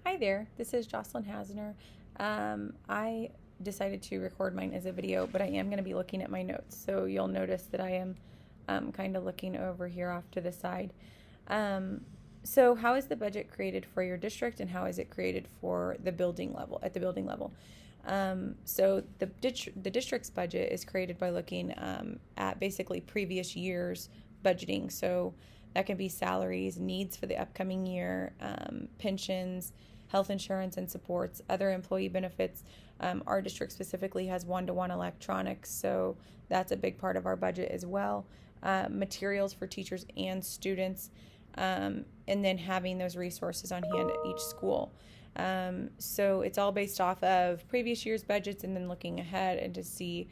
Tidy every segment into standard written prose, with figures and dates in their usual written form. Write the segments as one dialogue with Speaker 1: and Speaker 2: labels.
Speaker 1: Hi there, this is Jocelyn Hasner. I decided to record mine as a video, but I am going to be looking at my notes. So you'll notice that I am kind of looking over here off to the side. Um, so, how is the budget created for your district, and how is it created for the building level, at the building level? The district's budget is created by looking at basically previous year's budgeting. So, that can be salaries, needs for the upcoming year, pensions, health insurance and supports, other employee benefits. Our district specifically has one-to-one electronics, so that's a big part of our budget as well. Materials for teachers and students, and then having those resources on hand at each school. So it's all based off of previous year's budgets and then looking ahead and to see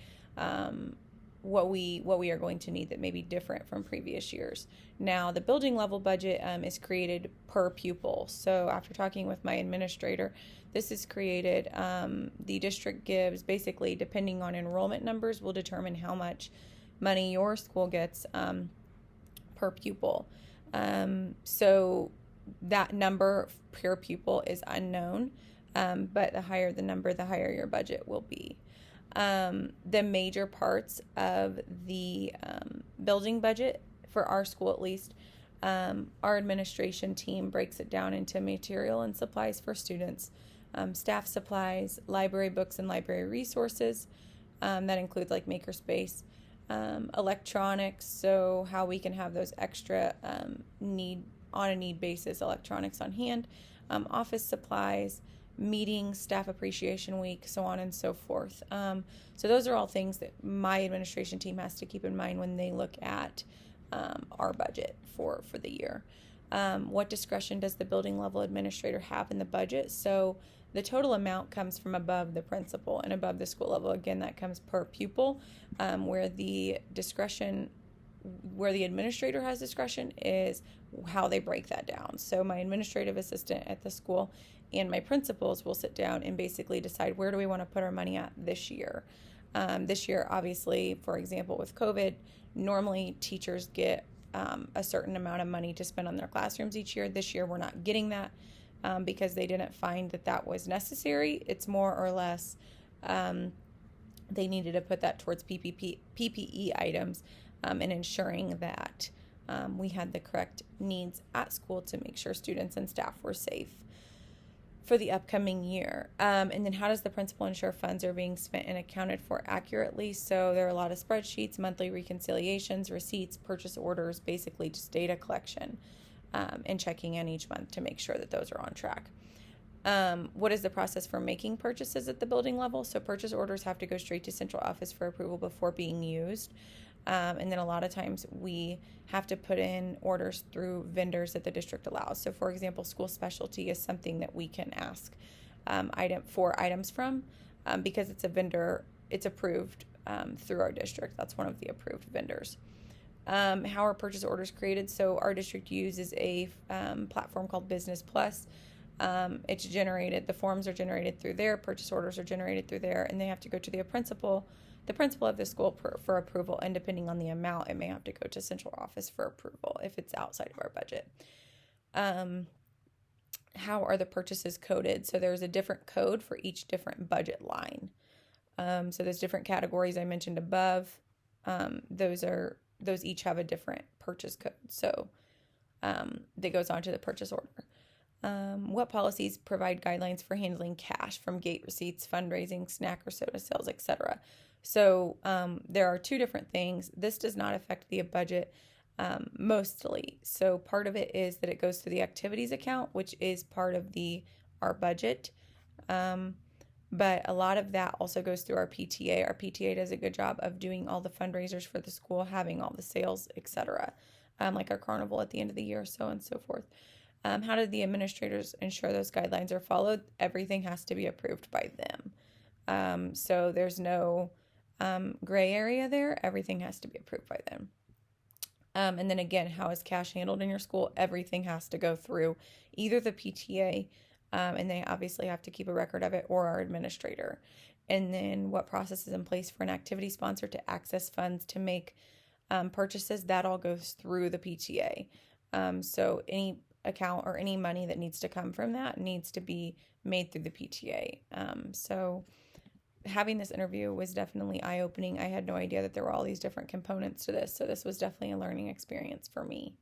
Speaker 1: what we are going to need that may be different from previous years. Now, the building level budget is created per pupil. So after talking with my administrator, this is created. The district gives basically, depending on enrollment numbers, will determine how much money your school gets per pupil. So that number per pupil is unknown, but the higher the number, the higher your budget will be. The major parts of the building budget, for our school at least, our administration team breaks it down into material and supplies for students, staff supplies, library books and library resources. That includes like makerspace, electronics, so how we can have those extra need basis electronics on hand, office supplies, meetings, staff appreciation week, so on and so forth. So those are all things that my administration team has to keep in mind when they look at our budget for the year. What discretion does the building level administrator have in the budget? So the total amount comes from above the principal and above the school level. Again, that comes per pupil, where the administrator has discretion is how they break that down. So my administrative assistant at the school and my principals will sit down and basically decide, where do we want to put our money at this year. This year, obviously, for example, with COVID, normally teachers get a certain amount of money to spend on their classrooms each year. This year, we're not getting that because they didn't find that was necessary. It's more or less they needed to put that towards PPE items and ensuring that we had the correct needs at school to make sure students and staff were safe for the upcoming year. And then how does the principal ensure funds are being spent and accounted for accurately? So there are a lot of spreadsheets, monthly reconciliations, receipts, purchase orders, basically just data collection and checking in each month to make sure that those are on track. What is the process for making purchases at the building level? So purchase orders have to go straight to central office for approval before being used. And then a lot of times we have to put in orders through vendors that the district allows. So for example, school specialty is something that we can ask items from because it's a vendor, it's approved through our district. That's one of the approved vendors. How are purchase orders created? So our district uses a platform called Business Plus. It's generated, the forms are generated through there, purchase orders are generated through there, and they have to go to the principal of the school for approval, and depending on the amount, it may have to go to central office for approval if it's outside of our budget. How are the purchases coded? So there's a different code for each different budget line. So there's different categories I mentioned above. Those each have a different purchase code. So that goes on to the purchase order. What policies provide guidelines for handling cash from gate receipts, fundraising, snack or soda sales, etc.? So there are two different things. This does not affect the budget mostly. So part of it is that it goes to the activities account, which is part of our budget. But a lot of that also goes through our PTA. Our PTA does a good job of doing all the fundraisers for the school, having all the sales, etc. Like our carnival at the end of the year, so on and so forth. How do the administrators ensure those guidelines are followed? Everything has to be approved by them. So there's no gray area there. Everything has to be approved by them. And then again, how is cash handled in your school? Everything has to go through either the PTA, and they obviously have to keep a record of it, or our administrator. And then what process is in place for an activity sponsor to access funds to make purchases? That all goes through the PTA. So any account or any money that needs to come from that needs to be made through the PTA. So having this interview was definitely eye-opening. I had no idea that there were all these different components to this. So this was definitely a learning experience for me.